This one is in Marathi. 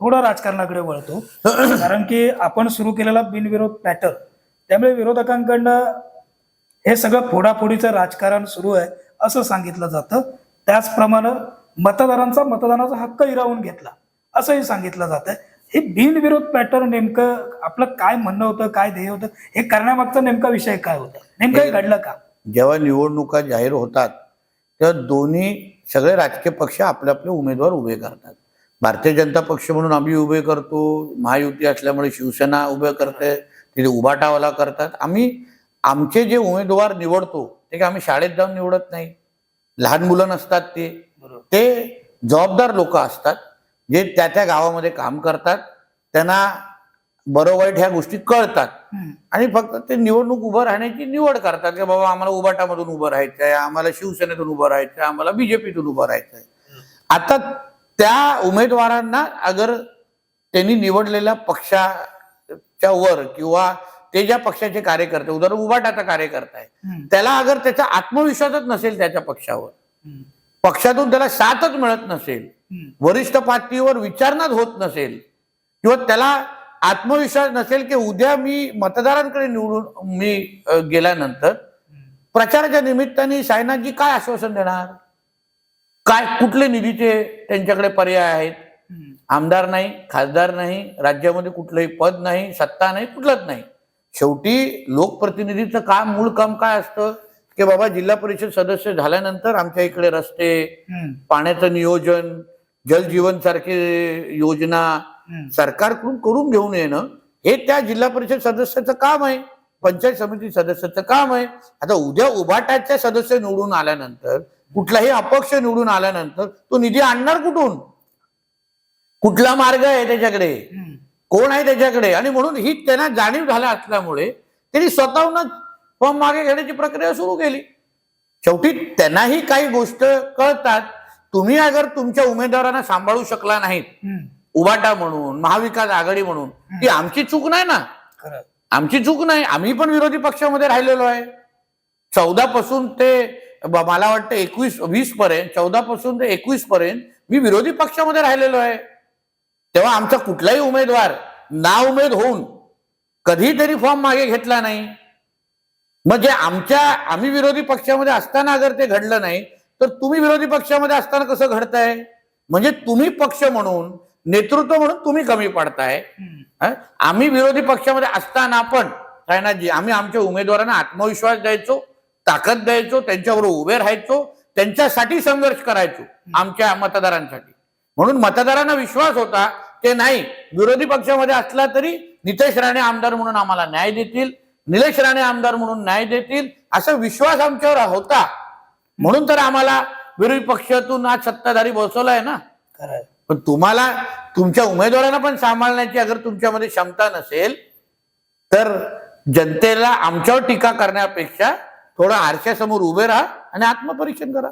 थोडं राजकारणाकडे वळतो. कारण की आपण सुरू केलेला बिनविरोध पॅटर्न, त्यामुळे विरोधकांकडनं हे सगळं फोडाफोडीचं राजकारण सुरू आहे असं सांगितलं जातं. त्याचप्रमाणे मतदानाचा हक्क हिरावून घेतला असंही सांगितलं जातं. हे बिनविरोध पॅटर्न नेमकं आपलं काय म्हणणं होतं, काय ध्येय होतं, हे करण्यामागचा नेमका विषय काय होता, नेमकं हे घडलं का? जेव्हा निवडणुका जाहीर होतात तेव्हा दोन्ही सगळे राजकीय पक्ष आपले आपले उमेदवार उभे करतात. भारतीय जनता पक्ष म्हणून आम्ही उभे करतो, महायुती असल्यामुळे शिवसेना उभे करते, तिथे उभाटावाला करतात. आम्ही आमचे जे उमेदवार निवडतो ते आम्ही शाळेत जाऊन निवडत नाही. लहान मुलं नसतात, ते जबाबदार लोक असतात जे त्या त्या गावामध्ये काम करतात, त्यांना बरं वाईट ह्या गोष्टी कळतात आणि फक्त ते निवडणूक उभं राहण्याची निवड करतात की बाबा आम्हाला उभाटामधून उभं राहायचं आहे, आम्हाला शिवसेनेतून उभं राहायचं आहे, आम्हाला बीजेपीतून उभं राहायचं आहे. आता त्या उमेदवारांना अगर त्यांनी निवडलेल्या पक्षाच्या वर किंवा ते ज्या पक्षाचे कार्यकर्ते, उदाहरण उभाटाचा कार्यकर्ता आहे, त्याला अगर त्याचा आत्मविश्वासच नसेल, त्याच्या पक्षावर पक्षातून त्याला साथच मिळत नसेल, वरिष्ठ पातळीवर विचारणाच होत नसेल किंवा त्याला आत्मविश्वास नसेल की उद्या मी मतदारांकडे निवडून मी गेल्यानंतर प्रचाराच्या निमित्ताने सायनाथजी काय आश्वासन देणार, काय कुठले निधीचे त्यांच्याकडे पर्याय आहेत? आमदार नाही, खासदार नाही, राज्यामध्ये कुठलंही पद नाही, सत्ता नाही, कुठलंच नाही. शेवटी लोकप्रतिनिधीचं काम, मूळ काम काय असतं की बाबा जिल्हा परिषद सदस्य झाल्यानंतर आमच्या इकडे रस्ते, पाण्याचं नियोजन, जल जीवन सारखे योजना सरकारकडून करून घेऊन येणं हे त्या जिल्हा परिषद सदस्याचं काम आहे, पंचायत समिती सदस्याचं काम आहे. आता उद्या उभाटाचे सदस्य निवडून आल्यानंतर, कुठलाही अपक्ष निवडून आल्यानंतर तो निधी आणणार कुठून? कुठला मार्ग आहे त्याच्याकडे, कोण आहे त्याच्याकडे? आणि म्हणून ही त्यांना जाणीव झाल्या असल्यामुळे त्यांनी स्वतःहूनच फॉर्म मागे घेण्याची प्रक्रिया सुरू केली. शेवटी त्यांनाही काही गोष्ट कळतात. तुम्ही अगर तुमच्या उमेदवारांना सांभाळू शकला नाहीत, उभाटा म्हणून, महाविकास आघाडी म्हणून, ती आमची चूक नाही ना, आमची चूक नाही. आम्ही पण विरोधी पक्षामध्ये राहिलेलो आहे 14 पासून ते मला वाटतं 21-20 पर्यंत, 14 पासून ते 21 पर्यंत मी विरोधी पक्षामध्ये राहिलेलो आहे. तेव्हा आमचा कुठलाही उमेदवार नाउमेद होऊन कधीतरी फॉर्म मागे घेतला नाही. म्हणजे आम्ही विरोधी पक्षामध्ये असताना अगर ते घडलं नाही तर तुम्ही विरोधी पक्षामध्ये असताना कसं घडतंय? म्हणजे तुम्ही पक्ष म्हणून, नेतृत्व म्हणून तुम्ही कमी पडताय. आम्ही विरोधी पक्षामध्ये असताना पण सायनाथजी आम्ही आमच्या उमेदवारांना आत्मविश्वास द्यायचो, ताकद द्यायचो, त्यांच्याबरोबर उभे राहायचो, त्यांच्यासाठी संघर्ष करायचो आमच्या मतदारांसाठी. म्हणून मतदारांना विश्वास होता की नाही, विरोधी पक्षामध्ये असला तरी नितेश राणे आमदार म्हणून आम्हाला न्याय देतील, निलेश राणे आमदार म्हणून न्याय देतील, असा विश्वास आमच्यावर होता. म्हणून तर आम्हाला विरोधी पक्षातून आज सत्ताधारी बसवलाय ना. पण तुम्हाला तुमच्या उमेदवारांना पण सांभाळण्याची अगर तुमच्यामध्ये क्षमता नसेल तर जनतेला आमच्यावर टीका करण्यापेक्षा थोडं आरशासमोर उभे राहा आणि आत्मपरीक्षण करा.